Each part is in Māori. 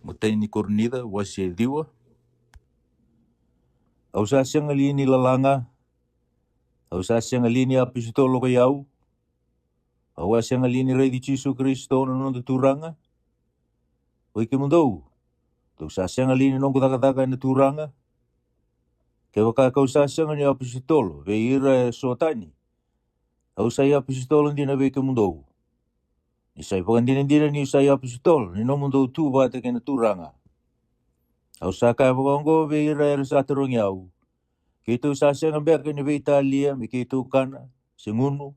Mutaini kornida wasi diwa. Au sa siang alini lalanga. Au sa siang alini apistolo ko yau. Au siang alini rei di Jesu Kristo no turanga. Oi ke mundou. Tu sa siang alini nongo taka na turanga. Ke waka kau sa siang ni apistolo ve ira sotani. Au sa apistolo dina ve ke mundou. Ni sai pagandina ni sa apistolo ni no mundou tu ba te na turanga. Au sa ka bongo ve ira sa turong yau. Kitu sa siang ambek ni ve Italia mi kitu kana singunu.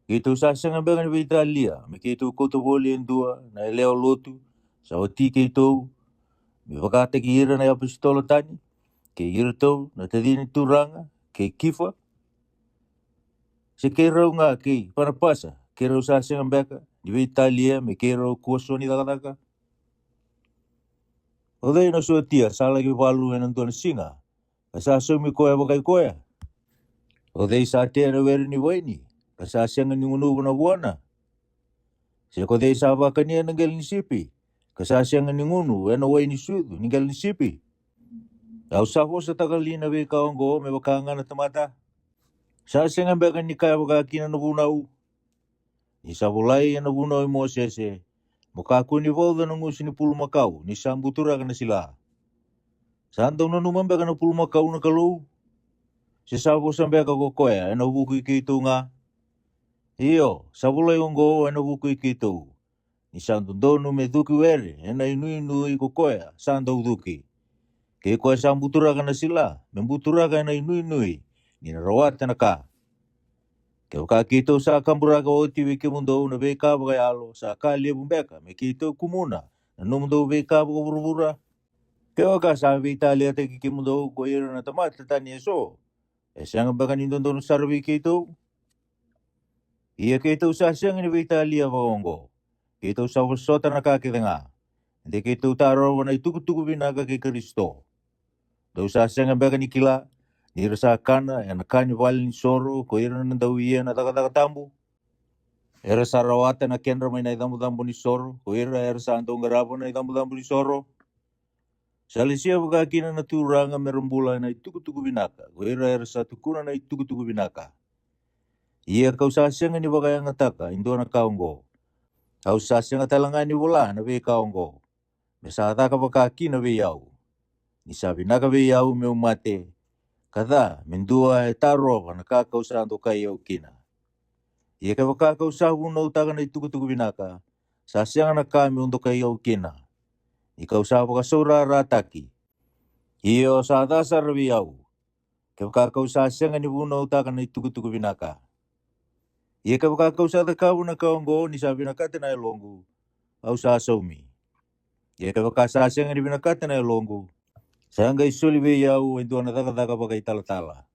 Kitu sa siang ambek ni ve Italia mi kitu koto boli endua na leo lotu sa oti kitu mi wakate ki ira na apistolo tani ke ira to na tadini turanga ke kifa se kero nga ke para pasa kero sa siang ambek ni ve Italia mi kero kuaso ni daga Odei na so tia sala ki walu en antona singa sa so mi koe wakai koe Odei sa te na weri ni waini sa siang ni ngunu na buana se ko dei sa wakani na gel ni sipi sa siang ni ngunu en waini sudu ni gel ni sipi au sa ho sa tagalina ve kaongo me wakanga na tamata sa siang ambek ni kaya wakakina no bunau ni sa bulai na bunau mo se Mukaku ni voda no ngusi ni pulu makau ni sambutura kana sila Santo no numamba kana pulu makau na kalau se sabo sambe ka kokoya eno buku ikitunga iyo sabulai ongo eno buku ikitu ni santo donu me duki were ena inu kokoya santo duki ke ko sambutura kana sila membutura kana inu ni rawat na ka ke ka kito sa kambura ka oti wiki mundo na beka ba alo sa kali bumbeka me kito kumuna no mundo beka ba burbura ke ka sa Italia te ki mundo ko ira na tamata tani so siang ba kanin don sarbi kito iya kito sa siang ni Italia ba ongo kito sa sota na ka kidenga de kito taro na ituku binaga ke Kristo do sa siang ba kanin kila ni rasa kana en kanyo walin soro ko ira na daw iya na taga tambu era sa rawata na kenra may na dambu ni soro ko ira sa antong garabo na dambu ni soro Salisia wakakina na turanga merumbula na ituku binaka. Wera sa tukuna na ituku binaka. Ia kau sasya ni wakaya ngataka indo na kaongo. Kau sasya ngatalanga ni wala na be kaongo. Mesata ka wakakina be yau. Ni sabi naka be yau me umate. Kada mendua etaro na kakau santo kayo kina. Ia ka wakakau sabu na utaka na ituku binaka. Sasya na kami untuk kayo kina. Ikaw sa wakasura rataki. Iyo sa dasar biyau. Kau sa siang ni buno utakan na ituku binaka. Iya kau sa kau na kaongo ni sabi na kate na longu. Au sa somi. Iya kau sa siang ni binakate na longu. Sangga isuli biyau ento na daga bagai tala.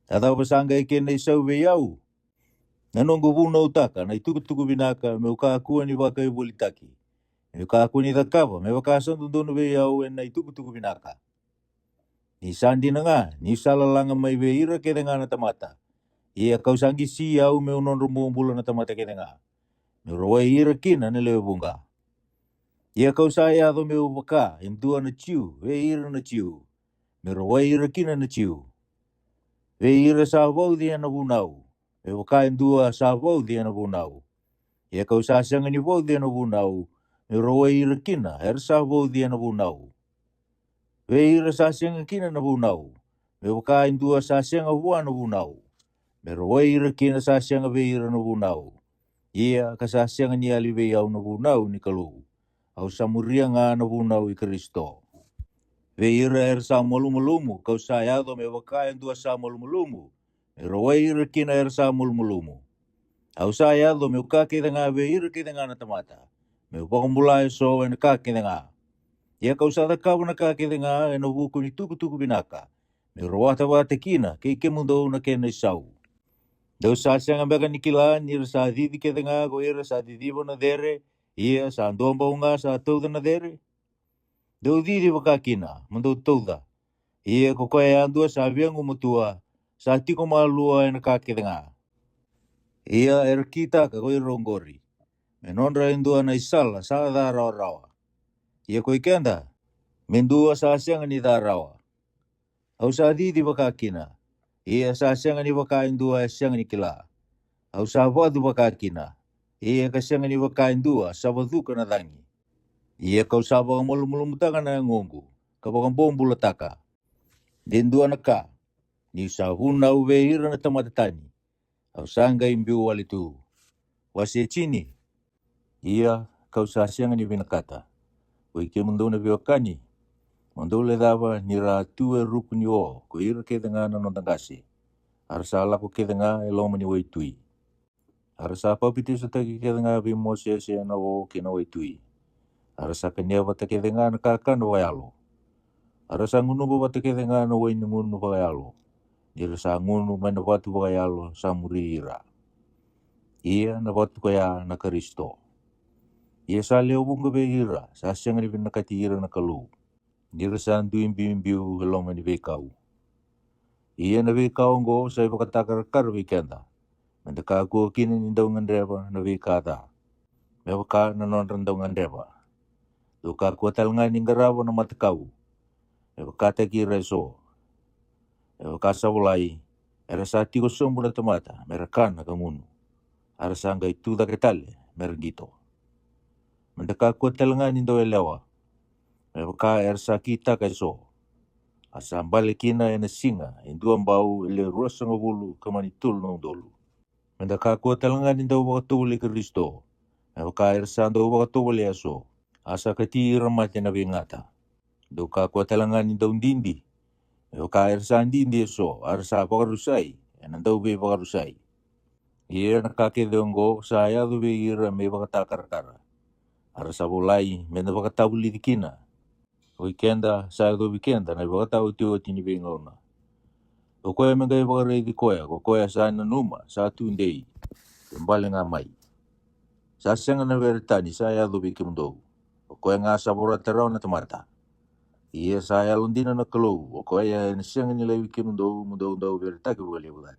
Tata pa sangga ikin na isau biyau. Nanongo buno utakan na ituku binaka me ukakuan ni wakai bolitaki. Me ukakuan ni takaba me wakasan tundono biyau na ituku binaka. Ni sandi na nga, ni salalanga may beira kaya nga na tamata. Iya kau sanggi siyaw me unon rumumbula na tamata kaya nga. Me rawai ira kina na lewe bunga. Iya kau saya do me ubaka, imdua na ciu, we ira na ciu. Me rawai ira kina na ciu. We ira sabau dia na bunau. Me waka imdua sabau dia na bunau. Iya kau sasang ni bau dia na bunau. Me rawai ira kina, sabau dia na bunau. We ira sasang kina na bunau. Me waka imdua sasang abuan na bunau. Pero waira kina sasang beira no bunau. Ia kasasang ni alibeyaw no bunau ni kalu. Au samuria nga no bunau i Kristo. Veira sa mulumulumu. Kau sayado me wakayan dua sa mulumulumu. Pero waira kina sa mulumulumu. Au sayado me ukakita nga veira kita nga na tamata. Me upakumbulay so en kakita nga. Ia kau sada kau na kakita nga en ubuku ni tuku binaka. Me rawata wate kina kike mundo na kena isau. Dau sasang ambeka nikilan ira sa didi kete nga ko ira sa didibo na dere ia sa ndomba unga sa tauda na dere. Dau didi wakakina mando tauda. Ia ko kaya andua sa biang umutua sa tiko malua na kakete nga. Ia kita ka ko ronggori. Menonra indua na isala sa da rawa. Ia ko ikenda. Mendua sa asyang ni darawa. Au sa di bakakina. Ia sa asyang ni bakain dua asyang ni kila. Au sa vadu bakakina. Ia kasyang ni bakain dua sa vadu kana dangi. Ia kau sa baka mulu mutaka na ngongu. Kabakang bombu lataka. Dendua naka. Ni sa huna uveira na tamatatani. Au sanga imbiu walitu. Wasi chini. Ia kau sa asyang ni binakata. Wiki mundo na biwakani. Mandole dava ni ra tue rupu ni o, ko ira ke denga na nondangasi. Arsa ala ko ke denga e loma ni waitui. Arsa papiti sa taki ke denga bi mose se na o ke na waitui. Arsa kanya bata ke denga na kaka na wayalo. Arsa ngunu bata ke denga na waini ngunu wayalo. Ira sa ngunu mana batu wayalo sa murira. Ia na batu kaya na Kristo. Ia sa leo bunga be ira, sa asyang ni binakati ira na kalu. Ira sa andu imbiu loma ni bekau. Ia na bekau ngo sa ipakatakar wikenda. Mendaka ko kini ni daw ngandreba na wikada. Mewaka na non daw ngandreba. Duka ko talanga ni ngarabo na matakau. Mewaka taki reso. Mewaka sa bulai. Era sa tiko sombo na tamata. Merakan na kamunu. Ara sa nga itu da ketale. Mergito. Mendaka ko talanga ni daw elewa. Mewaka era sa kita kaiso. Asa balikina ena singa. Induang bau ele rosa ngabulu kamanitul nung dolu. Mendaka ko talanga ni daw wakatuli Kristo. Mewaka era sa daw wakatuli aso. Asa katira mati na bingata. Duka ko talanga ni daw dindi. Mewaka era sa dindi aso. Arsa pakarusay. Enan daw be pakarusay. Ia nakakidongo sa ayado be ira me bakatakar-kara. Arsa bulai mena bakatabuli dikina. Weekenda sa do weekenda na bakataw tiyo tinibingona. O koya megay bakaray di koya. O koya sa numa sa tunday. Kembali nga may. Sa siyang na veritani sa ayado be kimundo. O koya nga sa borataraw na tamata. Ia sa ayalon din na nakalo. O koya na siyang nila kimundo mundo veritaki wali wala.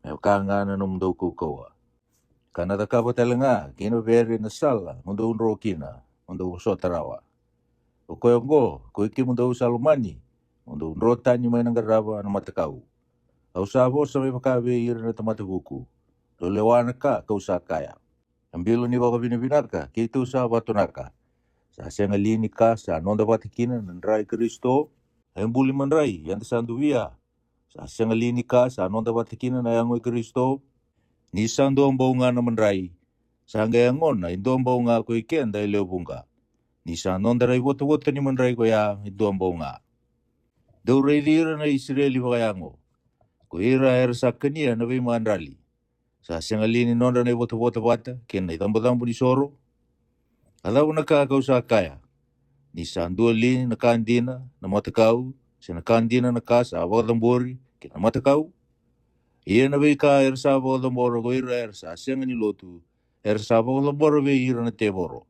Mewaka nga na mundo kukawa. Kanada ka ba talaga, kinoberi na sala, mundo unro kina, mundo uso tarawa. O koyongo, kuiki mundo usalumani, mundo unro tani may nangaraba na matakaw. Au sabo sa may makabe ira na tamatabuku, lolewana ka, kausakaya. Ang bilo ni baka binibinaka, kito sa batonaka. Sa siyang alini ka, sa anong dapat ikina, nandray Kristo, ay buli manray, yan sa anduwiya. Sa siyang alini ka, sa anong dapat ikina, na yangoy Kristo, ni sando ang bau nga naman rai. Sa hanggang na indo ang bau nga ko iken dahil leobong ka. Ni sando ang daray woto-woto ni man rai ko ya indo ang bau nga. Daw rai dira na Israeli ba kaya ngo. Ko ira sa kanya na bay man rali. Sa siyang alini nonda na woto-woto bata, ken na itambo-tambo ni soro. Alaw nakakaw sa kaya. Ni sando alini nakandina na matakaw. Sa nakandina na kasa awag tambori, ken na matakaw. Ia na bay ka sa bawal ng boro ko ira sa siyang nilotu. Sa bawal ng boro bay ira na teboro.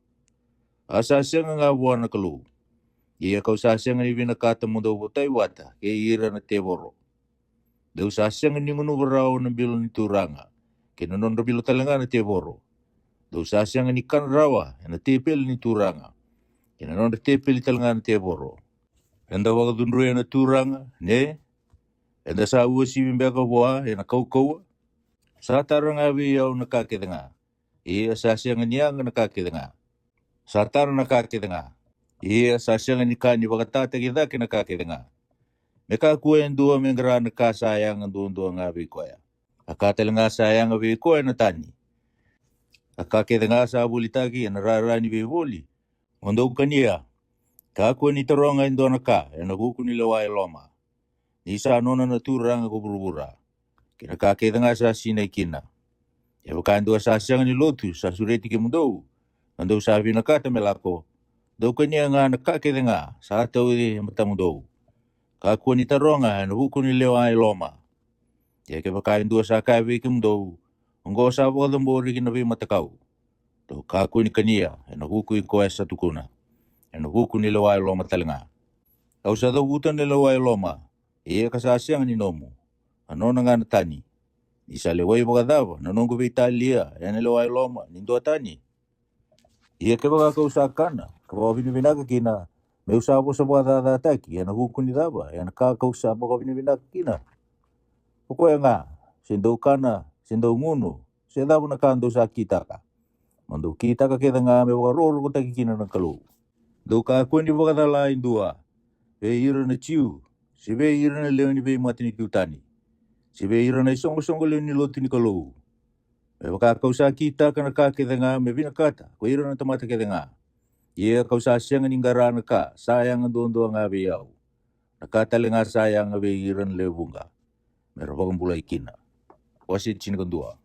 Asa siyang nga buwan na kalu. Ia kau sa siyang ni binakata mo daw butay wata. Kaya ira na teboro. Daw sa siyang ni ngunubaraw ng bilo ni turanga. Kinanon na bilo talaga na teboro. Daw sa siyang ni kanrawa na tepel ni turanga. Kinanon na tepel talaga na teboro. Anda waka dunruya na turanga. Ne? Anda sa uwa si bimbeka buwa. Ena kau-kau. Sa tarang abi yaw nakakita nga. Iya sa siyang niya nga nakakita nga. Sa tarang nakakita nga. Iya sa siyang ni ka ni bakatata kita kinakakita nga. Mekakuha yung duwa mengra nakasayang ang duwa nga abi ko ya. Akatal nga sayang abi ko na tani. Akakita nga sa abulitagi nararani bibuli. Mondog kaniya. Kakuha ni tarong nga yung duwa na ka. Yan naguko nila wa loma. Nisa nona naturang ako burubura. Kinakakita nga sa sinay kina. Ya wakando sa siyang ni lotu sa sureti ke mundo. Ando sabi na kata melako. Do kanya nga nakakita nga sa ataw mata mundo. Kakuha ni taronga nabuko ni lewa ay loma. Ya ke bakain dua sa kabi ke mundo. Unggo sa wakadang bori kinabi matakaw. Do kakuha ni kanya nabuko yung kuwa sa tukuna. Nabuko ni lewa ay loma talanga. Au sa dabutan ni lewa ay loma. Iya kasasiyang ni nomo. Ano na nga natani. Isa leway bakadawa, nanonggo ba Italia, yan leway loma, nindo atani. Ia ke baka usakana, ka baka binibinaga kina, me usabo sa bata tataki, yana hukuni daba, yana kaka usabo ka binibinaga kina. Pokoya nga, sindau kana, sindau ngunu, sindau na kando sa kita ka. Mando kita ka keda nga me baka roro ko taki kina ng kalu. Do ka kundi baka talain dua, be ira na chiu, si be ira na leo ni be mati ni kiutani. Si be ira na isongo leo ni loti ni kalu. Me baka kausa kita kana ka keda nga me binakata, ko ira na tamata keda nga. Ia kau sa siang ni ngarana ka, sayang dondo nga be yau. Nakatali nga sayang nga be iran lebunga. Meron bagang bulay kina. Wasit sinagandua.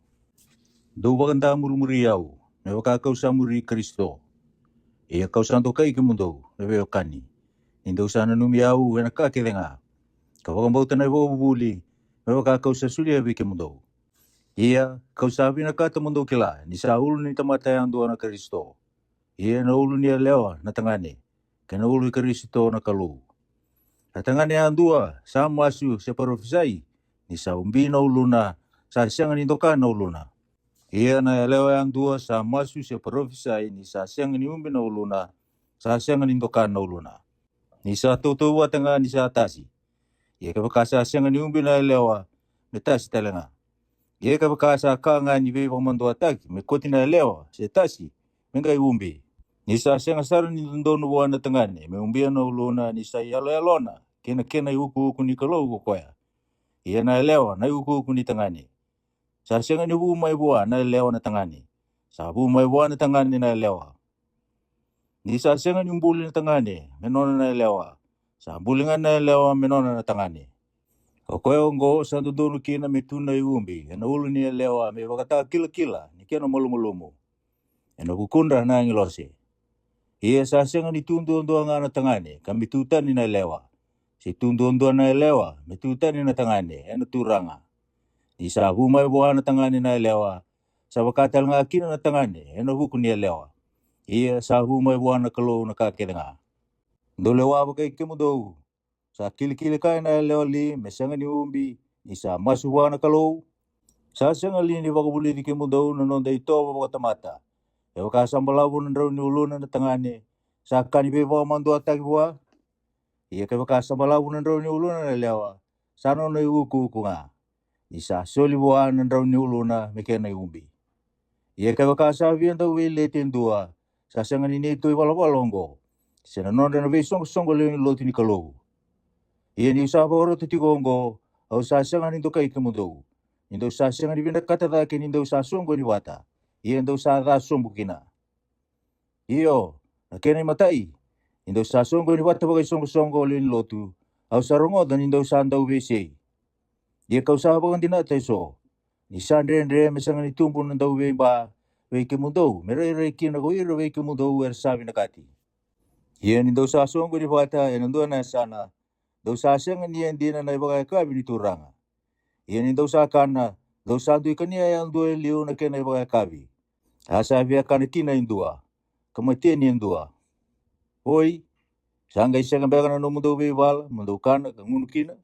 Do bagang da murmuri yau. Me baka kau sa muri Kristo. Ia kau santo kai ke mundo, me be kani. Indo sana numi yau, wena ka kede nga. Kau bagang bauta na ibo buli, me baka kau sa sulia be ke mundo. Ia kau sa bina kata mundo kila, ni sa ulu ni tamata yang doa na Kristo. Ia na ulu ni lewa na tangane, kena ulu Kristo na kalu. Natangane ang dua, sa masu sa parofisai, ni sa umbi na uluna, sa siyang nindoka na uluna. Ia na lewa ang dua, sa masu sa parofisai, ni sa siyang ni umbi na uluna, sa siyang nindoka na uluna. Ni sa tutuwa tanga ni sa tasi. Ia kapakasa siyang ni umbi na lewa, metasi talanga. Ia kapakasa ka nga ni beba mandua taki, me koti na lewa, sa tasi, mengai umbi. Ni sa siyang asaran ni ndono buwan na tangane, me umbi na uluna, ni sa yalo-yalona. Kena huku ni kalau koya. Ia na lewa na huku ni tangani. Sa senga ni bu mai bua na lewa na tangani. Sa bu mai bua na tangani na lewa. Ni sa senga ni mbuli na tangani, menona na lewa. Sa bulingan na lewa menona na tangani. Koya ongo sa dono kina mituna iumbi, na ulu ni lewa me wakata kila ni kena malumulumu. Na kukundra na ngilose. Ia sa senga ni tundu na tangani, kami tutan ni na lewa. Si tundu na lewa, metutani na tangane, na turanga. Isa humay buha na tangane na lewa, sa wakatal nga kina na tangane, na hukun ni lewa. Iya sa humay buha na kalo na kakita nga. Do lewa ba kay kimudo, sa kilikili kaya na lewa li, mesanga ni umbi, isa masuwa na kalo. Sa sanga li ni wakabuli di kimudo, nanonda ito ba wakatamata. E wakasambalabu na raw ni uluna na tangane, sa kanibeba mandua tagwa, ia ke baka sabala unan raw ni uluna na lewa. Sano na iuku nga. Isa soli buwan na raw ni uluna meke na iumbi. Ia ke baka sabihan daw letin dua. Sa sangan ini ito iwalawalongo. Sinanonda na besong le loti ni kalau. Ia ni usaba oro titigongo. Au sa sangan ito kay kemudo. Indo sa sangan ibinda katatakin indo sa sunggo ni wata. Ia indo sa rasong bukina. Iyo, nakena matai. Indo sa songo ni wata bagai songo lin lotu. Au sarongo dan indo sa andau WC. Dia kau sa bagan dina so. Ni sandre mesang ni tumpu nandau we ba. We ke mundo, mere kina go iro we ke mundo wer sabi nakati. Ia indo sa songo ni wata endo na sana. Do sa seng ni endina na bagai ka ni turanga. Ia indo sa kana, do sa du kania yang do liu na kena bagai kabi. Asa via kana tina indua. Kematian indua. Oi, sangga isa kang beka no mundo bebal, mundo kana kang unukina.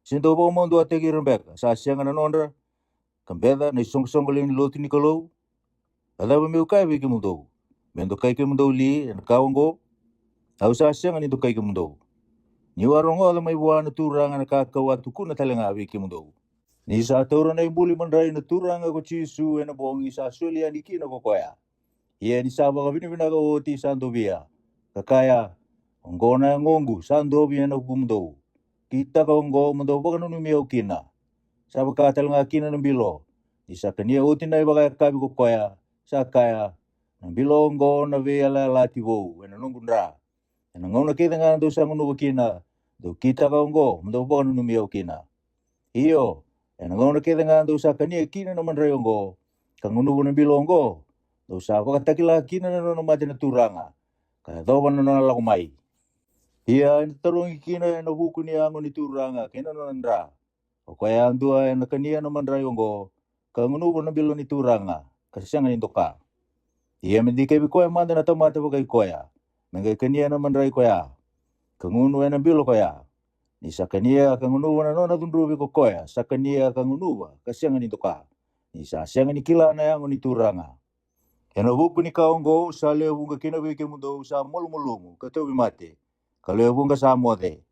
Sinto bo mundo ategi rembeka, sa siang na nondra, kang beda na isong lin loti ni kalau. Ada ba meu kai beki mundo. Mendo kai ke mundo li, na kawango. Au sa siang ni do kai ke mundo. Ni warongo ala mai buana turanga na kakawatu kuna talenga beki mundo. Ni sa toro na ibuli mandrai na turanga ko chisu na bongi sa sulia ni kina ko koya. Ia ni sa baka binibinaga oti santo bia. Kakaya, onggona ngongu sando biana kumdo. Kita ka onggo mundo baka nunumia kina. Sa bakatal nga kina ng bilo. Isa kania uti na ibaka kabi ko koya. Sa kaya, ng bilo onggo na viala lativo. Wena nungundra. Nangona kita nga do sa ngunu kina. Do kita ka onggo mundo baka nunumia kina. Iyo, nangona kita nga do sa kania kina naman ray onggo. Kangunu ng bilo onggo. Do sa bakatakila kina na mati na turanga. Kaya daw ba na nalakumay? Ia tarong ikina na buku ni angon ni turanga kena nandra. O kaya ang dua na kania naman rayongo kangunubo na bilo ni turanga kasi siya ngayon ka. Ia mendi kay bikoy manda na tamata bagay koya. Mengay kania naman ray koya. Kanguno na bilo koya. Ni sa kania kangunubo na nona tundrubi ko koya. Sa kania kangunuba kasi siya ngayon ka. Ni sa siya ngayon kila na angon ni turanga. Ena buku ni kaongo sa lewunga kina wiki mundo sa mulumulungu katobi mate. Kalewunga sa mode.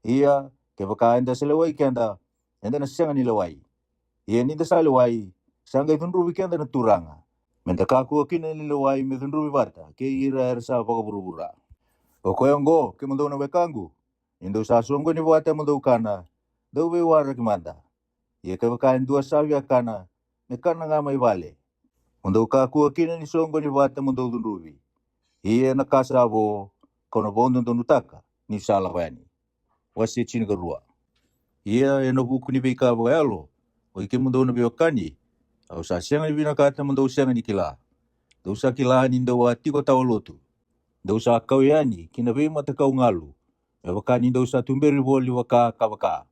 Iya ke baka enda selewai kenda enda na senga ni lewai. Iya ni sa lewai sanga itundru wikenda na turanga. Menta kaku kina ni lewai mitundru bata ke ira ersa baka burubura. Okoyongo ke mundo na wekangu. Indo sa songo ni wata mundo kana. Dobe wara kimanda. Iya ke baka endua sawi akana. Nekana ngama ibale. Mundo kaku kina ni songo ni wata mundo tundrubi. Iya na kasabo kono bondo tundutaka ni sala wani. Wasi chini garua. Iya eno buku ni beka boyalo. O ike mundo na biokani. Au sa sianga ni binakata mundo sianga ni kila. Dosa kila ni ndo wati ko tawalotu. Dosa kau yani kina be mata kau ngalu. E wakani dosa tumberi boli waka kabaka.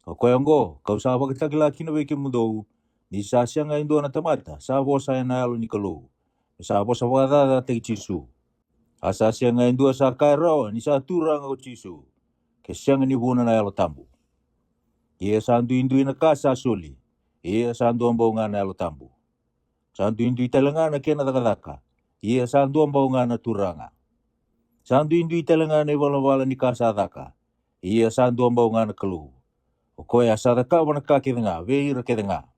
O koyongo kau sa wakita kila kina be ke mundo. Ni sa sianga indo na tamata. Sa bosa na yalo ni kalu. Sa bosa wakata te chisu. Asa sianga indo sa kairo ni sa turanga o chisu. Ke sianga ni buna na yalo tambu. Ia sandu indu ina kasa suli. Ia sandu ambau ngana yalo tambu. Sandu indu italangana kena takataka. Ia sandu ambau ngana turanga. Sandu indu italangana iwala ni kasa taka. Ia sandu ambau ngana kalu. Okoya sadaka wana kakidenga. Veira kedenga.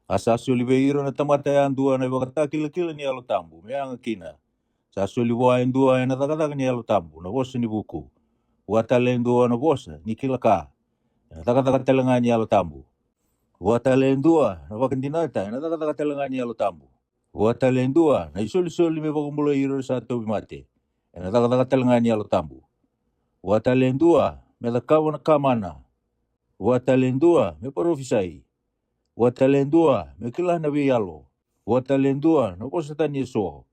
Asa suli veira na tamata ya andua na wakata kila ni yalo tambu. Meanga kina. Sa suli wa indua na takataka ni yalo tambu. Na bosa ni buku. Watale indua na bosa ni kila ka. Takataka talangani yalo tambu. Watalendua na wakandinata na takataka talangani yalo tambu. Watalendua na isoli me bakumbulo iro sa tobi mate. Na takataka talangani yalo tambu. Watalendua me lakawa na kamana. Watalendua me porofisai. Watalendua me kilah na biyalo. Watalendua na bosatan yeso.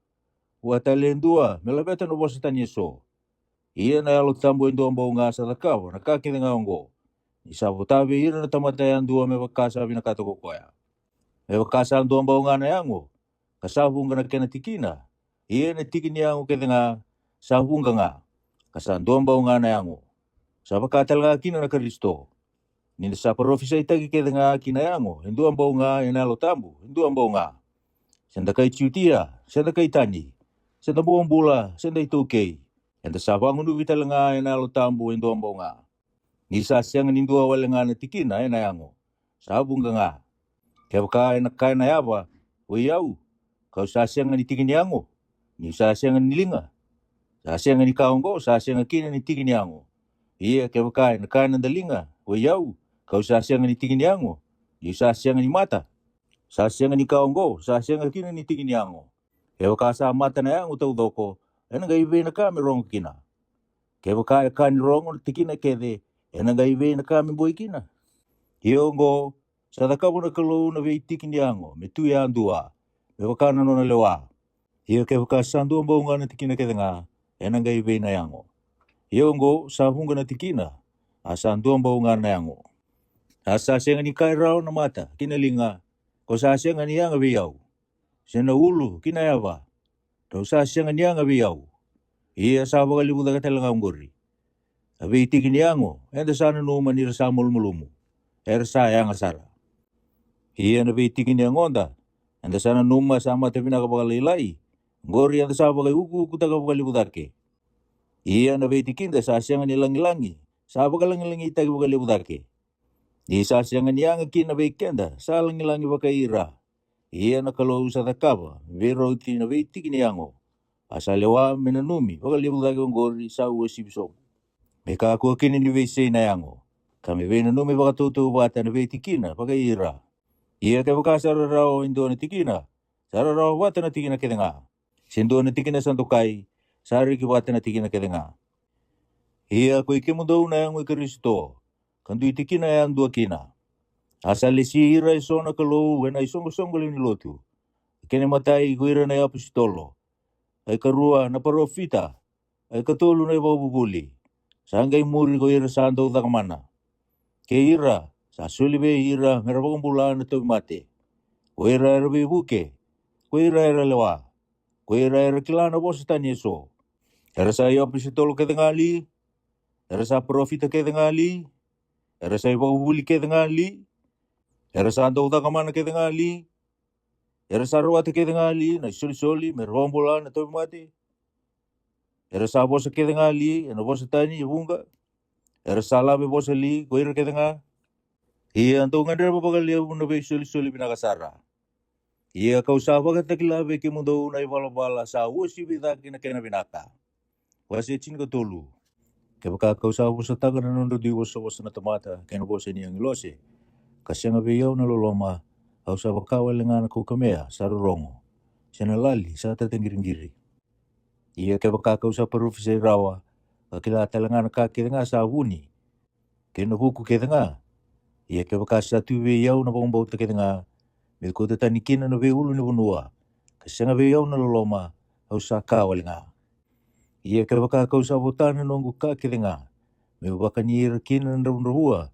Watalendua me labeta na bosatan yeso. Iya na yalo tambu endo ambao nga sa takawa na kakita nga ongo. Isabotabe ira na tamatayan dua me bakasa binakato kokoya. Me bakasa dua ambao nga na yango. Kasabunga na kena tikina. Iya na tikini yango kete nga sabunga nga. Kasan dua ambao nga na yango. Sabakatal nga kina na Kristo. Nina sa profisa itagi kete nga kina yango. Hindu ambao nga inalo tambu. Hindu ambao nga. Senda kay ciutia. Senda kay tani. Senda buong bula. Senda itukay. Enda sabangun ubital nga inalo tambu. Hindu ambao nga. Nisa siang nindua wale nga na tikina na yango. Sabunga nga. Kaya ka na kaya na yaba. Uyau. Kau sa siang ni tikin yango. Ni sa siang ni linga. Sa siang ni kaongo. Sa siang kina ni tikin yango. Iya kaya na kaya na dalinga. Uyau. Kau sa siang ni tikin yango. Ni sa siang ni mata. Sa siang ni kaongo. Sa siang kina ni tikin yango. Kaya ka sa mata na yango tau doko. Ena ga ibe na kami rong kina. Kaya ka ni rong tikina kede. Ena ga ibe na kami boy kina. Hiongo, sa takabu na kalu na veitikin yango, me tu ya andua, me wakana no na lewa. Hio ke wakasandu ambao nga na tikina kede nga, ena ga ibe na yango. Hiongo, sa hunga na tikina, asandu ambao nga na yango. Asa senga ni kai rao na mata, kinalinga, ko sa senga ni yanga biyau. Sena ulu, kinayaba, tau sa senga ni yanga biyau. Iya sa wakalibu da katalang ngori. Abi tikin yango, enda sana numa ni rasa mulmulumu. Ersa yang asara. Iya na tikin yang onda. Enda sana numa sama tepina kapakalilai. Ngori enda sa bagai uku kutaka pakalibudake. Iya na tikin da sa siangan ilangi-langi. Sa pakalangi-langi itagi pakalibudake. Di sa siangan yang kina kenda sa langi-langi pakaira. Iya na kalau sa takaba. Vero iti na tikin yango. Asalewa menanumi pakalibudake ngori sa uwasibisong. Meka aku kini ni vese na yango. Kami vena numi baka tutu bata na vei tikina baka ira. Iya ke baka sararao indo na tikina. Sararao bata na tikina kede nga. Sindo na tikina santukai. Sari ki bata na tikina kede nga. Iya ko ikimundo na yango Kristo. Kandu itikina yang dua kina. Asal si ira iso na kalau wena isong-isong ni lotu. Kene matai guira na apostolo. Ay karua na parofita. Ay katulu na ibabubuli. Sanggay muri ko ira sa andaw da kamana. Ke ira, sa sulibe ira, merabang bulan na to mate. Ko ira rabi buke. Ko ira lewa. Ko ira kilana bos tan yeso. Era sa iyo apostolo ke dengali. Era sa profita ke dengali. Era sa ibabuli ke dengali. Era sa andaw da kamana ke dengali. Era sarwa te kede ngali na soli me rombola na to mati. Era sa bosa kede ngali na bosa tani bunga. Era sala be bosa li ko ira kede nga. Ia anto ngandera babagal ya buna be soli binakasara. Ia kau sa bagat takila be ke mundo na bala sa wosi bita kina kena binaka. Wasi chin ko tolu. Ke baka kau sa bosa taga na nondo di bosa na tamata kena bosa ni ang ilose. Kasyanga be yau na loloma. Au sa bakawa lengan ko kamea sarurongo. Sena lali sa tatenggiring-giri. Ia ke baka kau sa parufise rawa. Kila talangan ka ke nga sa wuni. Ke no buku ke nga. Ia ke baka sa tuwe yau na bong bauta ke nga. Me ko te tanikina no be ulu ni bunua. Kasyanga be yau na loloma. Au sa kawa lenga. Ia ke baka kau sa botana nongu ka ke nga. Me baka ni ira kina na rua.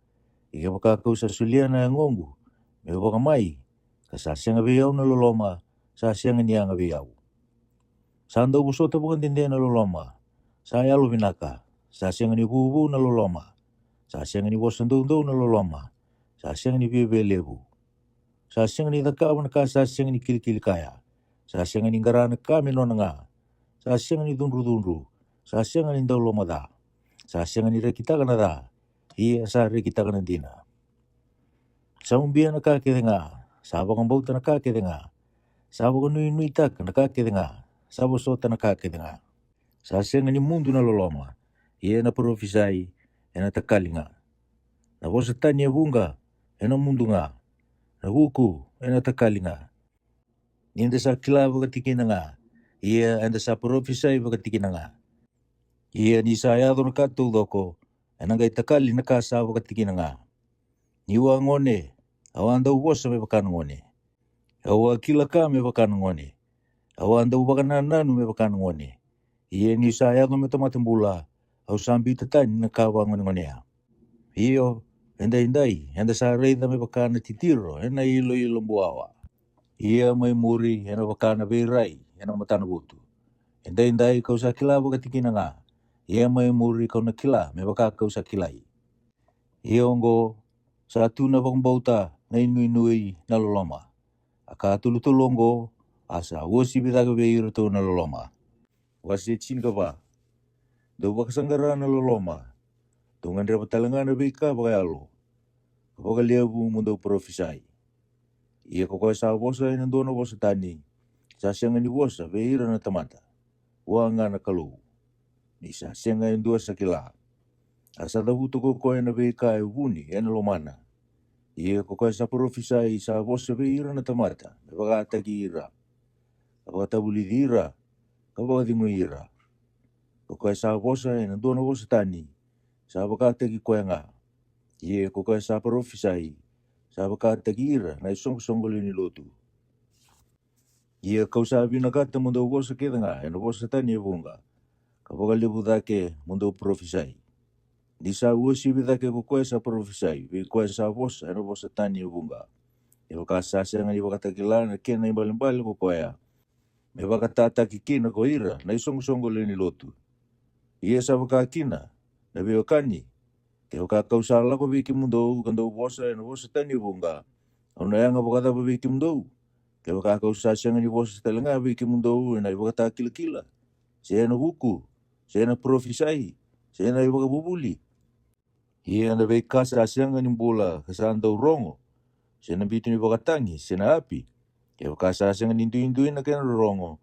Ia ke baka kau sa suliana ngongu. Me baka mai. Kasyanga be yau na loloma. Sa sianga ni anga be yau. Sando busota bukan tinde na loloma. Sa yalo binaka. Sa sianga ni bubu na loloma. Sa sianga ni bosandong na loloma. Sa sianga ni bebe lebu. Sa sianga ni takawan ka sa sianga ni kilikili kaya. Sa sianga ni garana ka minona nga. Sa sianga ni dunru. Sa sianga ni loloma da. Sa sianga ni rekita kana da. Ia sa rekita kana dina. Sa umbia na ka kede nga. Sa bakang bauta na ka kede nga. Sa bakang nui tak na ka kede nga. Sa bosota na ka kede nga. Sa sianga ni mundo na loloma. Ia na profisai. Ia na takali nga. Na bosa tanya bunga. Ia na mundo nga. Na huku. Ia na takali nga. Inda sa kila bagatikina nga. Ia anda sa profisai bagatikina nga. Ia ni sa ayado na kato doko. Ia na gay takali na kasa bagatikina nga. Niwa ngone. Awanda ubosa me bakana ngone. Awa kila ka me bakana ngone. Awanda ubakana nanu me bakana ngone. Ia ni sa ayado me tomatembula. Au sambi tatani na kawa ngone ya. Iyo, indai, enda sa reida me bakana titiro, ena ilo mbuawa. Ia mai muri, ena bakana berai, ena matana butu. Indai, kau sa kila bagatikina nga. Ia mai muri kau na kila, me baka kau sa kilai. Ia ongo, sa tuna bakang bauta, na inui na loloma. Aka tulutulongo, asa wosi bitaga beiro to na loloma. Wasi chinka ba. Do bakasanggara na loloma. Tungan dia batalangan na bika bakayalo. Kapag liabu mundo profisai. Ia kokoy sa bosa ina dono bosa tani. Sa sianga ni bosa beira na tamata. Wanga na kalu. Ni sa sianga indua sa kila. Asa dabuto kokoy na bika e buni ena lomana. Ia kokoy sa profisai sa bosa beira na tamata. Baka ira. Kapag tabulidira. Kapag ira. Kokoy sa bosa ina dono bosa tani. Sa baka koy nga. Ia kokoy sa profisai. Sa baka ira na isong-songgol ni lotu. Ia kau sabi na kata mundo bosa keda nga. Ena bosa tani bunga. Kapag libu dake mundo profisai. Di sa usi bidake kokoy sa profisai. Kokoy sa bosa. Ena bosa tani bunga. Ia baka sasa nga iba katakila na kena imbalimbali kokoy. Me baka tataki kina ko ira na isong-songgol ni lotu. Ia sa baka kina. Na biokani. Kaya kau sala ko biki mundo kando bosa ena bosa tani bunga. Ang nayanga baka tapa biki mundo. Kaya kau sasa nga ni bosa talanga biki mundo ena iba katakila-kila. Siya na buku. Siya na profisai. Siya na iba kabubuli. Ia na beka sasa nga ni bola kasaan daw rongo. Siya na bito ni bakatangi. Siya na api. Kaya sasa nga nindu-induin na kaya rongo.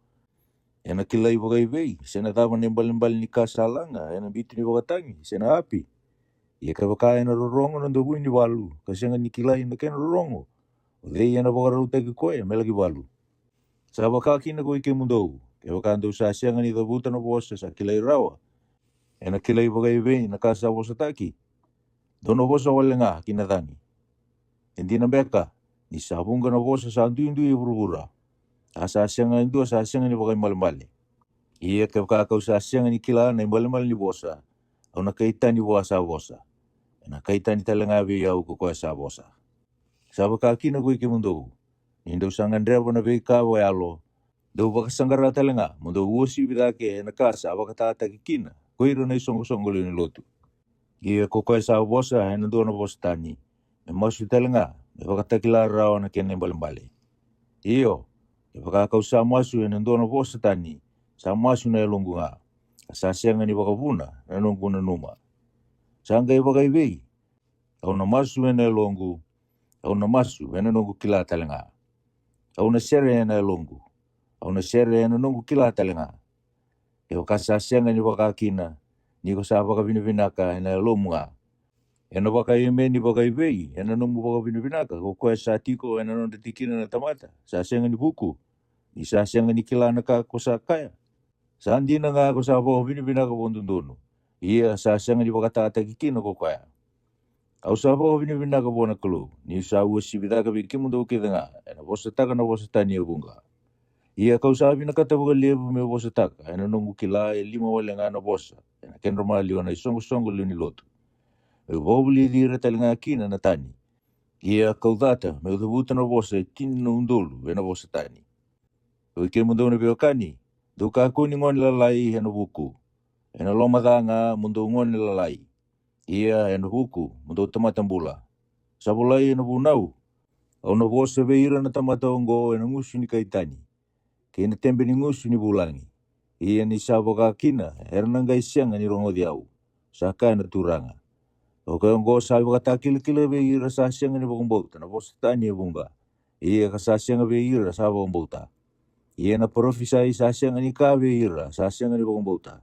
Ia na kilay bagay-bay. Siya na tama ni mbalimbal ni kasalanga. Ia na bito ni bakatangi. Siya na api. Ia kaya na rongo na dabuin ni walu. Kasi nga ni kilay na kaya rongo. Uday na baka rauta kikoy. May lagi walu. Sa bakaki na ko ikimundo. Kaya kando sa siya nga ni dabutan na bosa sa kilay rawa. Ia na kilay bagay-bay. Nakasawa sa taki. Dono bosa wala nga kinatani. Hindi na beka. Ni sabong ka na bosa sa andu-indu iburura. Asa siya nga indu. Asa siya nga ni bagay malambali. Ia kaya sa siya nga ni kila na malambali ni bosa. Au nakaitan ni bosa. Nakaitan ni talangabi yaw ko sa bosa. Sa bakaki na ko ikimundo. Nindo sangan drebo na beka wayalo. Do bakasanggara talanga. Mundo usi bidake nakasa bakatata kikina. Kuiro na isong-songgol ni lotu. Ia kokoy sa bosa ena dono bosa tani. Masu talanga. Bakatakila rawa na kena balambali. Iyo. Ke whakakau sa masu e nandona vosa tani, sa masu na elongu ngā. Sa senga ni wakavuna, na nongu na numa. Sanga i wakaiwei, au na masu e na elongu, au na masu e na nongu kila talenga. Au na sere e na elongu, au na sere e na nongu kila talenga. E wakasa senga ni wakakina, ni ko sa wakavinvinaka e na elomu ngā. E na wakaime ni wakaiwei, e na nongu wakavinvinaka, ko koe sa tiko e na nonda tikina na tamata, sa senga ni buku, ni sa senga ni kila na ka ko sa kaya. Sa andina ngā ko sa wakavinvinaka wondundono. Ia sa senga ni wakatata kikina ko kaya. Au sa wakavinvinaka wona kalu, ni sa ua sibidaka vikimundo ukidanga, e na vosa taka na vosa tani e bunga. Ia kau sa vina kata wakalevu me vosa taka, e na nongu kila e lima wale ngā na vosa, e na kenra mali wana isongo liuni lotu. E wawuli dira talinga kina na tani. Ia kau data me udhavuta na vosa e tini na undolu e na vosa tani. O ikimundo na biokani, duka kuni ngoni lalai e na wuku. E na loma ngā mundo ngoni lalai. Ia e na wuku, mundo tamatambula. Sabulai e na vunau. Au na vosa veira na tamata ongo e na ngusu ni kaitani. Ke na tembe ni ngusu ni bulangi. Ia ni saboka kina, hernanga isianga ni rongo diau. Saka na turanga. O ka ongo sa wakata kila veira sa sianga ni wakumbauta na vosa tani e bunga. Ia ka sa sianga veira sa wakumbauta. Ia na profisai sa sianga ni ka veira sa sianga ni wakumbauta.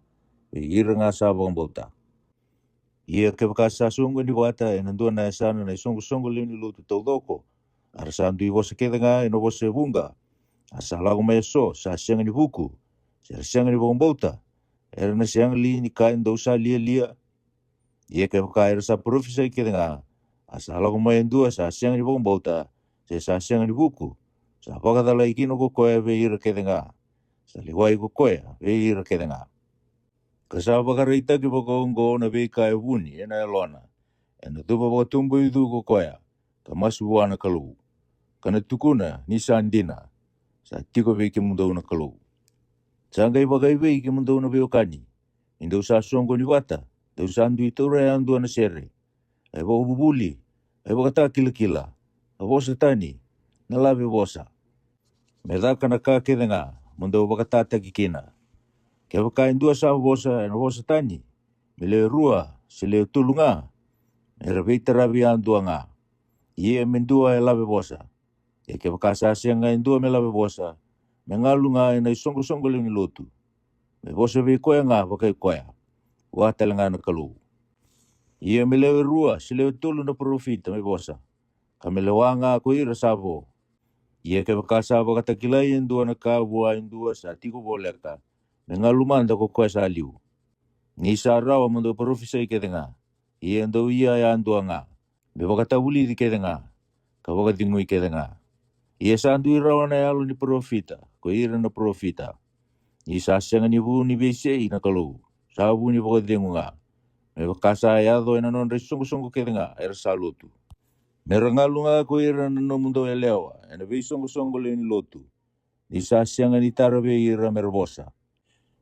Veira nga sa wakumbauta. Ia ke wakasa sunga ni wata e nandua na esana na isongo liuni lutu taudoko. Arasa andu i vosa kedanga e no vosa bunga. Asa lago mai so sa sianga ni buku. Sa sianga ni wakumbauta. Era na sianga li ni ka endo sa lia. Ia ke wakaera sa profisai kedanga. Asa lago mai endua sa sianga ni wakumbauta. Sa sianga ni buku. Sa wakadala ikino ko koe veira kedanga. Sa liwai ko koe veira kedanga. Kasa wakareita ki wakaongo na veika e wuni e na elona. E na tupa wakatumbo i ko koe. Ka masu wana kalu. Kana tukuna ni sa andina. Sa tiko veiki mundo na kalu. Sangai wakaiwei ki mundo na veokani. Indo sa songo ni wata. Dau sa andu i taura e andu ana sere. E wakabubuli. E wakata kila. A vosa tani. Na lave vosa. Me dhaka na ka kedanga. Mundo wakatata kikina. Ke wakaindua sa vosa e na vosa tani. Me leo rua. Se leo tulunga. E raveita ravi andu anga. Ie mendua e lave vosa. E ke wakasasi anga indua me lave vosa. Me ngalu nga e na isongo leuni lotu. Me vosa vei koea nga wakai koea. Watala nga na kalu. Ia me leo rua. Se leo tulu na profita me vosa. Ka me leo anga ko ira savo. Ia ke wakasa wakatakilai indua na ka wua indua sa tiko boleka. Me ngalu manda ko koea sa liu. Ni sa rawa mundo profisa i kedenga. Ia ndo ia e andua nga. Me wakatawuli di kedenga. Ka wakatingu i kedenga. Ia sa andu i rawa na alo ni profita. Ko ira na profita. Ni sa sianga ni vuni beisei na kalau. Sa vuni wakatingu nga. Me wakasa e ado e na non songo kedenga. Era sa lotu. Me rangalu nga ko ira na no mundo e lewa. E na vei songo leo ni lotu. Ni sa sianga ni tarawe ira mervosa.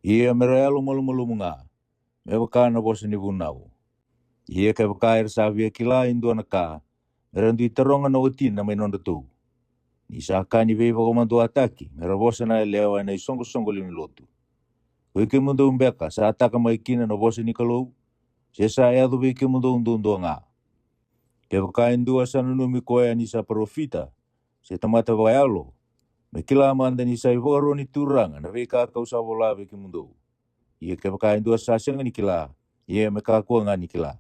Ia mera alo malu nga. Me wakana vosa ni vunau. Ia ke wakaera sa via kila indua na ka. Merandu i taronga na otina mai nonda tu. Ni sa kani vei wakamandu ataki. Mera vosa na lewa e na songo leo ni lotu. Koe ke mundo umbeka sa ataka mai kina na vosa ni kalou. Se sa eado vei ke mundo undu nga. Ke wakaindua sa nunumi koea ni sa profita. Se tamata waialo. Me kila amanda ni sa i wakaro ni turanga na vei kakau sa vola vei ke mundo. Ia ke wakaindua sa senga ni kila. Ia me kakua nga ni kila.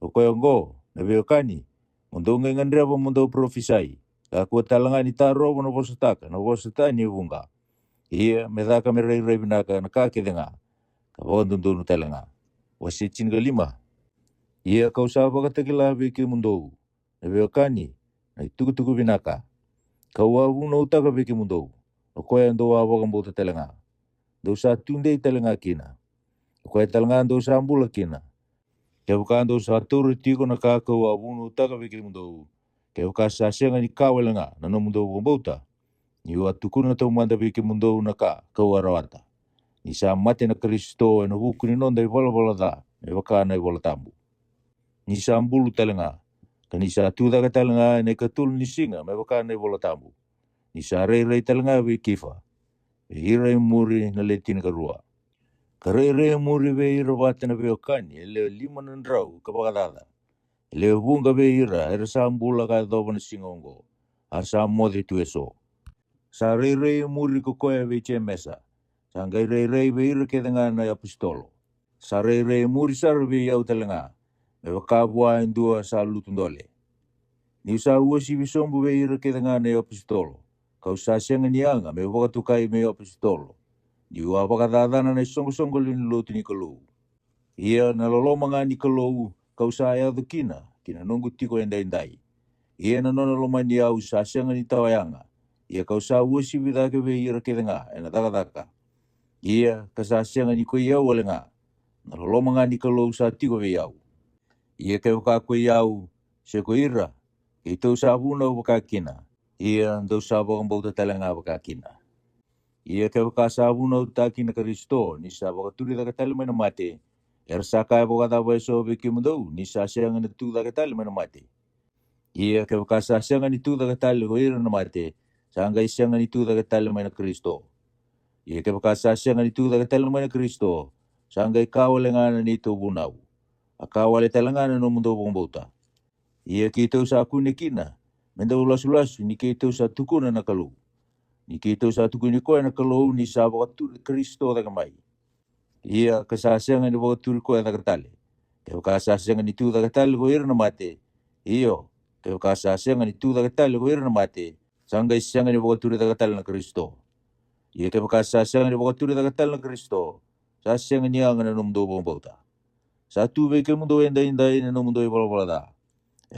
O koe ongo na vei okani. Mundo ngai ngandrea wa mundo profisai. Kakua talanga ni taro na vosa taka na vosa tani vunga. Ia me dhaka me rei binaka na kakedenga. Ka wakandundunu talanga. Wasichin lima. Ia kau sa wakatakila vei ke mundo. Na vei okani. Na tuku binaka. Kau wawuna utaka vei ke mundo. O koe ando wa wakambuta talanga. Do sa tunde talanga kina. O koe talanga ando sa ambula kina. Ke wakando sa turu tiko na kakau wawuna utaka vei ke mundo. Ke wakasa senga ni kawalanga na no mundo wakambuta. Ni watukuna tau manda vei ke mundo na ka kau arawata. Ni sa mate na Kristo e na huku ni nonda i wala da. E wakana i wala tambu. Ni sa ambulu talanga. Ka ni sa tudaka talanga e ne katulu ni singa me wakana i wala tambu. Ni sa rei talanga we kifa. Hira muri na letin karua. Karere muri we ira watana we okani. Ele lima nandrau kapakadada. Ele bunga we ira. Era sambula ka doba na singongo. Asa modi tu eso. Sa rei muri kukoya we che mesa. Sangay rei we ira kedanga na apostolo. Sa rei muri sarve yau talanga. Me wakabwa indua sa lutundole. Ni sa uasi visombu we ira kedanga na apostolo. Kau sa senga nianga me wakatukai me apostolo. Di wapakadadana na songo lini lotu ni kalou. Ia na lolomanga ni kalou kau sa ya kina nungu tiko endai. Ia na nona lomani au sa senga ni tawayanga. Ia kau sa uasi vidake we ira kedanga ena taka. Ia ka sa senga ni koe iau alenga. Na lolomanga ni kalou sa tiko we iau. Ia ke waka koe iau se koe ira. Ke tau sa vuna wakakina. Ia ndau sa wakambauta talanga wakakina. Ia ke waka sa vuna utakina Kristo ni sa wakaturi da katali mana mate. Sa kai wakata weso wiki mundau ni sa senga ni tu da katali mana mate. Ia ke waka sa senga ni tu da katali ko ira na mate. Sangga senga ni tu da katali mana Kristo. Ia ke waka sa senga ni tu da katali mana Kristo. Sangga kawalengana ni tu bunau. Akawale talangana no mundo bombota. Ia ki tau sa kune kina. Menda ulas ni ki tau sa tukuna na kalu. Ni ki tau sa tukuni koe na kalu ni sa wakaturi Kristo da kamai. Ia kasasenga ni wakaturi koe da katale. Ke wakasasenga ni tu da katale ko ira na mate. Iyo. Ke wakasasenga ni tu da katale ko ira na mate. Sangga isenga ni wakaturi da katale na Kristo. Ia ke wakasasenga ni wakaturi da katale na Kristo. Sa senga ni anga na mundo bombota. Satu ke mundo endai na mundo ibola da.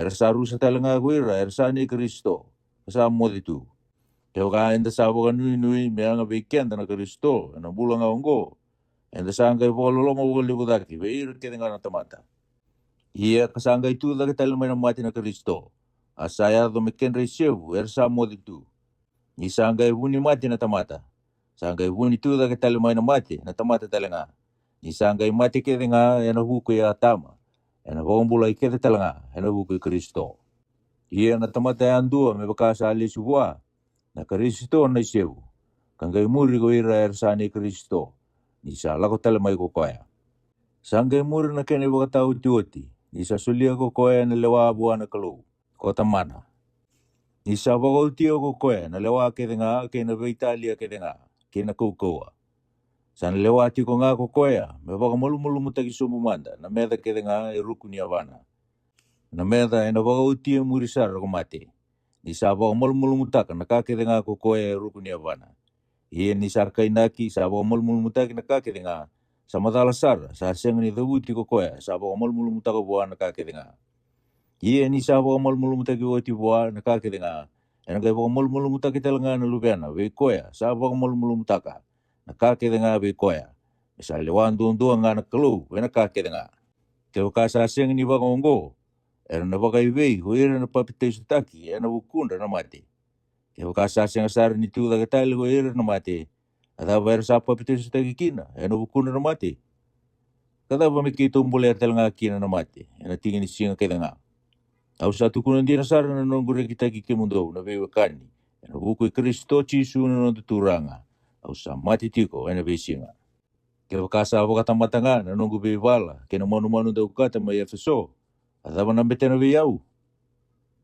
Sa rusa talanga guira, sa ni Kristo. Sa modi tu. Kau ka enda sa boga nui meanga weekend na Kristo, na bulanga ongo. Enda sa ngai boga loloma boga libudaki, weir kedenga na tamata. Ia kasanga itu da katala mai na mati na Kristo. Asaya do mekenre sevu, sa modi tu. Ni sa ngai buni mati na tamata. Sa ngai buni tu da katala mai na mati na tamata talanga. Ni sa ngai mati kedenga na huku ya tama. Ena bombula ikete talanga, ena buku Kristo. Ia na tamata andua me bakasa ali subua. Na Kristo na sevu. Kangai muri ko ira ersani Kristo. Ni sa lako tala mai ko koya. Sangai muri na kene bakatau tioti. Ni sa sulia ko koya na lewa bua na kalu. Kota mana. Ni sa bakau tio ko koya na lewa kedenga ke na Italia kedenga. Ke na koukoa. San lewa tiko nga ko koya. Me baka mulu mutaki sumumanda. Na meda kedenga ruku ni avana. Na meda ena bakau tio muri sara ko mate. Ni sa baka mulu mutaka na kakedenga ko koya ruku ni avana. Ia ni sa kainaki sa baka mulu mutaki na kakedenga. Sa madala sara sa senga ni dabuti ko koya. Sa baka mulu mutaka buah na kakedenga. Ia ni sa baka mulu mutaki oti buah na kakedenga. Ena kaya baka mulu mutaki talanga na lubiana. We koya sa baka mulu mutaka. Na kakedenga we koya. Sa lewan duan nga na kalu. We na kakedenga. Kaya kasa senga ni baka ongo. Era na baka iwei, huira na papitesu taki, na bukunda na mate. Kaya wakasasi nga sara ni tu daga tali huira na mate. Ada bayar sa papitesu taki kina, na bukunda na mate. Kada ba may kitong buler talaga kina na mate, na tingin ni singa kaya nga. Au sa tukunan di na sara na nonggure kita kikimundo, na bewakani. Na bukoy Kristo chisu na tuturanga. Au sa matitiko, na besinga. Kaya wakasa wakatamata nga, na nonggu bewala, kaya na manu daw kata may efeso. Ada mana betena biyau.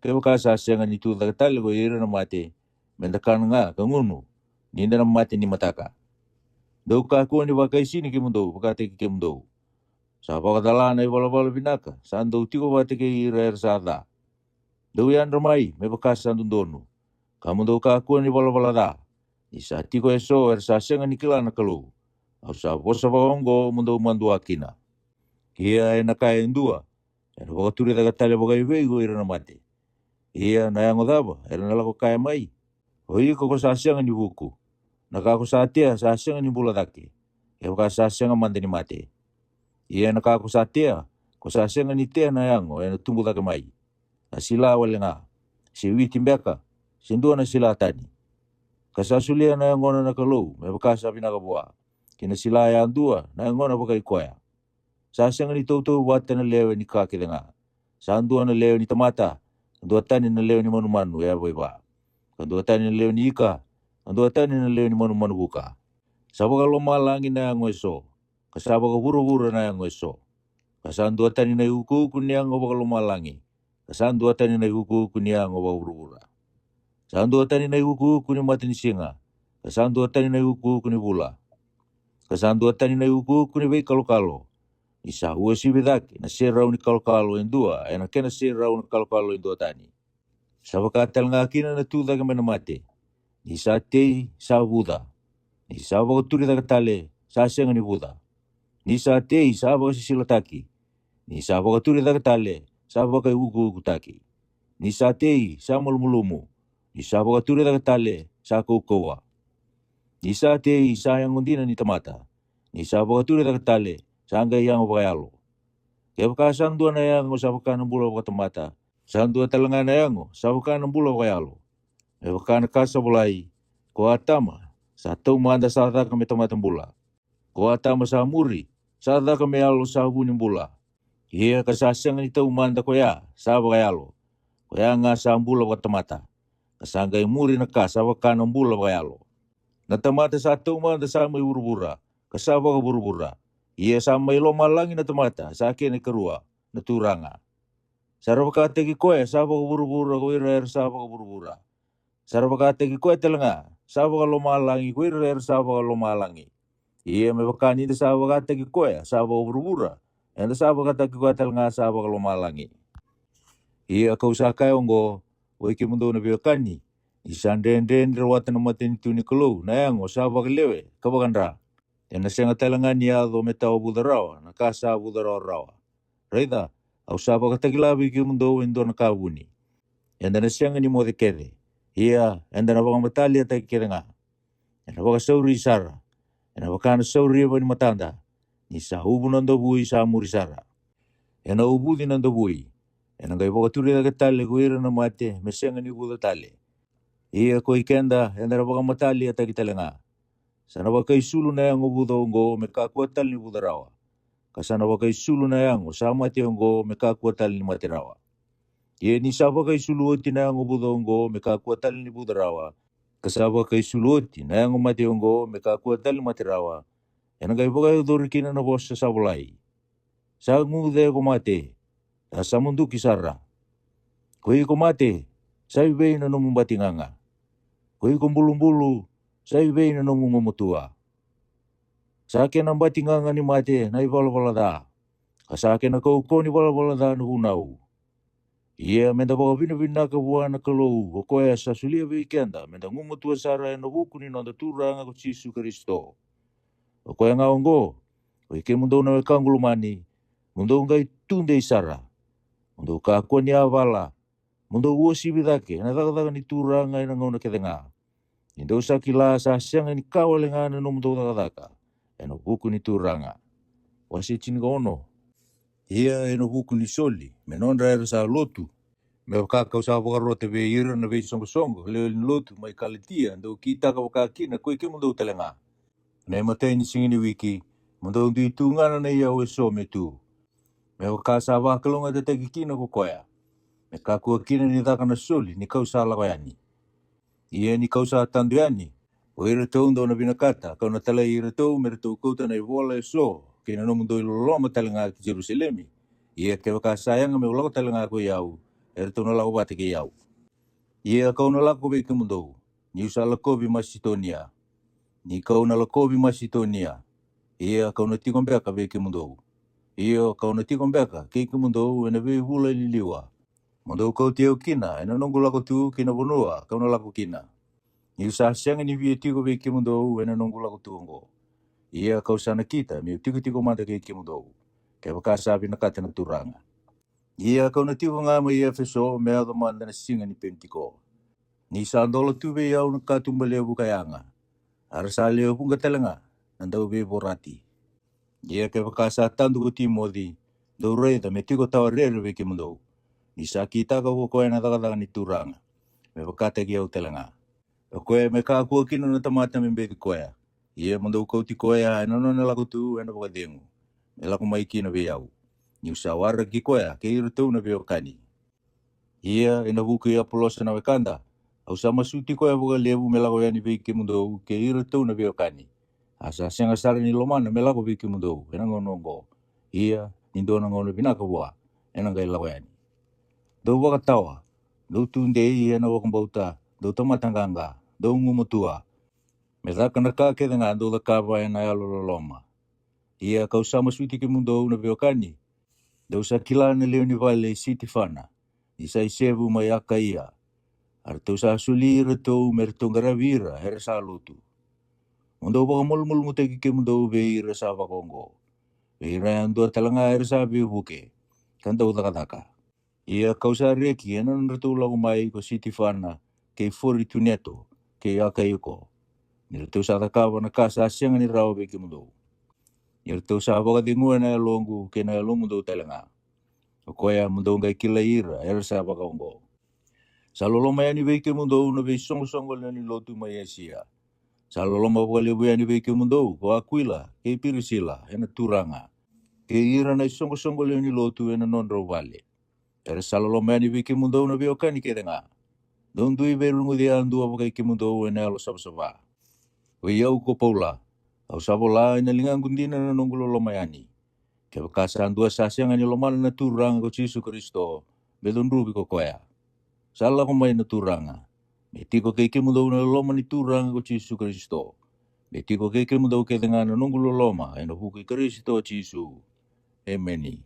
Kaya wakasasya nga nitu dagatali ko ira na mate. Mendakan nga kangunu. Ninda na mate ni mataka. Daw ka ko ni wakay sini kimundo. Wakate kimundo. Sa pakadala na iwala binaka. Saan daw tiko wate kay ira ersada. Daw yan ramay. May bakasan dundono. Kamu daw ka ko ni wala da. Isa tiko eso ersasya nga nikila na kalu. Au sa bosa paongo mundo manduakina. Kaya ay nakain dua. Era wakaturi dagatali bagai wego ira na mate. Ia na yang odaba, era na lako kaya mai. Hoi ko sasyang ni buku. Nakako satia sasyang ni buladaki. Ia ka sasyang mande ni mate. Ia nakako satia ko sasyang ni tea na yang o ena tumbu dake mai. Na sila wale nga. Si witi mbeka, sindua na sila tani. Kasasulia na yang ona nakalou, me bakasa pinakabua. Kina sila yang dua na yang ona bagai koya. Sasyang ni tau wata na lewe ni kakedenga. Sandua na lewe ni tamata. Dua tani na lewe ni manu ya boiba. Kandua tani leo ni ika, kandua tani na leo ni manu buka. Sabaka lo malangi na yang eso, kasabaka buru-buru na yang eso. Kasandua tani na yuku ni yang obaka lo malangi. Kasandua tani na yuku ni yang obaka buru-buru. Kasandua tani na yuku ni matin singa. Kasandua tani na yuku ni bula. Kasandua tani na yuku ni bei kalo-kalo. Isa ua si bidaki na serau ni kalo-kalo indua, ena kena serau ni kalo-kalo indua tani. Sabaka talanga kina na tu daga mena mate. Ni sa tei sa buda. Ni sa baka turi daga tale sa senga ni buda. Ni sa tei sa baka sisilataki. Ni sa baka turi daga tale sa baka ugu taki. Ni sa tei sa mulmulumu. Ni sa baka turi daga tale sa koukoua. Ni sa tei sa yang undina ni tamata. Ni sa baka turi daga tale sa angga yang bakayalo. Kaya baka sandua na yang sa baka nambula baka tamata. Sandua talanga na yang sa baka nambula bakayalo. E baka nakasa bulai. Ko atama sa tau manda sa daka me tamata bula. Ko atama sa muri sa daka me alo sa hubuni bula. Ia kasasang ni tau manda ko ya sa bakayalo. Ko ya nga sa bula baka tamata. Kasangay muri na ka sa baka nambula bakayalo. Na tamata sa tau manda sa may burubura. Kasaba ka burubura. Ia sa may lomalangi na tamata sa akin ay karua na turanga. Sarabaka teki koe sa baka burubura ko ira sa baka burubura. Sarabaka teki koe talanga sa baka lomalangi ko ira sa baka lomalangi. Ia may baka nita sa baka teki koe sa baka burubura. Enda sa baka teki koe talanga sa baka lomalangi. Ia kau sa kaya ongo o iki mundo na biokani. Isandenden rawatan na matin tu ni kulu na yang o sa baka lewe kabagandra. Ena senga talanga ni ado meta o budarawa na kasa budarawa rawa. Reida au sa baka teki labi iki mundo endo na kabuni. Enda na senga ni mo de kede. Ia enda na baka matalia teki kede nga. Ena baka sauri sara. Ena baka na sauri eba ni matanda. Ni sa hubu nando bui sa muri sara. Ena ubu di nando bui. Ena ngai baka turi daga tale kuira na mate mesenga ni buda tale. Ia ko ikenda enda na baka matalia teki tale nga. Sana baka isulu na yang ubu dongo mekakuatal ni buda rawa. Kasana baka isulu na yang sama ti ongo mekakuatal ni mate rawa. Ia ni sa baka isulu oti na yang ubu dongo mekakuatal ni buda rawa. Kasaba kay suloti na yang mati ongo mekakuatal ni mate rawa. Ena ngai baka dorikina na bosa sa bulai. Sa ngude ko mate. Sa mundu kisara. Koi ko mate. Sa ibei na nomu batinganga. Koi ko bulu-bulu. Sa ibei na nomu mamutua. Sa akin ang batinganga ni mate na ibalbalada. Sa akin na kauko ni balbalada na hunau. Ia menda baka bina-bina ka buwan na kalou. O koe sa sulia weekenda. Menda ngumutua sara na buku ni nanda turanga ko Jisu Kristo. O koe nga ongo. O ike mundo na wekangulumani. Mundo ngai tunde isara. Mundo kakua ni avala. Mundo uosi bidake. Na daga ni turanga ina ngauna kedenga. Nindo sa kila sa siang ni kawalengana no mundo daga. Eno buku ni turanga. Wasi chingono. Ia eno buku ni soli. Menondra era sa lotu. Me kakau sa wakarote be ira na be songo-songo. Leo ni lotu mai kalitia. Ndo kita ka wakakina. Koe ke mundo talenga. Nei matei ni singini wiki. Mundo ndi tungana na ia weso me tu. Me wakasa wakalonga te teki kina ko koea. Me kakua kina ni daka na soli. Ni kau sa lakayani. Ia ni kau sa tanduani. O ira tau ndo na binakata. Kau na tala ira tau. Mera tau kouta na iwola e so. Kina no mundo iloloma talenga ki Jerusalemi. Ia ke wakasayanga me ulako talenga ko iau. Ira tau na lako bate ke iau. Ia kau na lako be ke mundo. Ni usa lako bi Macedonia. Ni kau na lako bi Macedonia. Ia kau na tikombeka be ke mundo. Ia kau na tikombeka ke mundo. Ena be hula liliwa. Mundo kau teo kina. Ena nongo lako tu kina bonua. Kau na lako kina. Ni usa sianga ni via tiko be ke mundo. Ena nongo lako tu ongo. Ia kau sana kita. Mi tiko manda ke mundo. Kaya wakasabi na kata na turanga. Ia kau na tiko ngama ia feso. Mea manda na singa ni pentiko. Ni sa ndola tu be iau na katumbalea bukayanga. Arasa leo pun katalenga. Nandau be borati. Ia ke wakasa tandu ko Timothy. Do reida me tiko tawa rere be ke mundo. Ni sa kita ka koe na daga ni turanga. Me wakate ki au telenga. O koe me ka kua kino na tamata me beki koea. Ia mundo kau ti koea. Ena no na lako tu ena wakadengu. Me lako maiki na be iau. Ni usawara ki koea. Ke iru tau na be okani. Ia ena wuku ia polosa na wekanda. Au sama suti ko abo lebu melako yani viki mundo ke ira tu na biokani. Asa senga sara ni lomana melako viki mundo enang ngongo. Ia nindo na ngono binaka wa enang gai lako yani. Do waka tawa. Do tunde ia na waka bauta. Do tomatanganga. Do ngumutua. Medaka na ka ke nga do da kava ena alo loma. Ia kau sama suti ke mundo na biokani. Do sa kilana leoni vale siti fana. Isa isevu mayaka ia. Arto sa sulira to merto garavira era sa lutu. Mundo baka mulmul muteki ke mundo beira sa vakongo. Beira ando talanga era sa bibuke. Kanta utakataka. Ia kausa reki ena nratu lagu mai ko siti fana ke fori tuneto ke aka yuko. Nirto sa takava na kasa asyanga ni rao beki mundo. Nirto sa baka dinguan na longu ke na longu mundo talanga. Koya mundo ngai kila ira era sa vakongo. Saloloma yani veke mundo no ve songo ni lotu mayasia. Saloloma wale yani veke mundo ko Aquila ke Pirisila ena turanga. Ke ira na songo ni lotu ena nonro vale. Era saloloma yani veke mundo no ve okani ke denga. Dondu i verungu dia andu apa ke mundo ena alo sabsaba. We yau ko paula. Au sabola ena lingang gundina na nonggulo loma yani. Ke bakasa andu asasya ngani loma na turanga ko Yesu Kristo. Bedondu ko koya. Sala ko may naturanga. Beti ko keke mo daw na loma ni turanga ko Yesu Kristo. Beti ko keke mo daw kaya nga nanunggulo loma ay nabuki Kristo Yesu. Amen.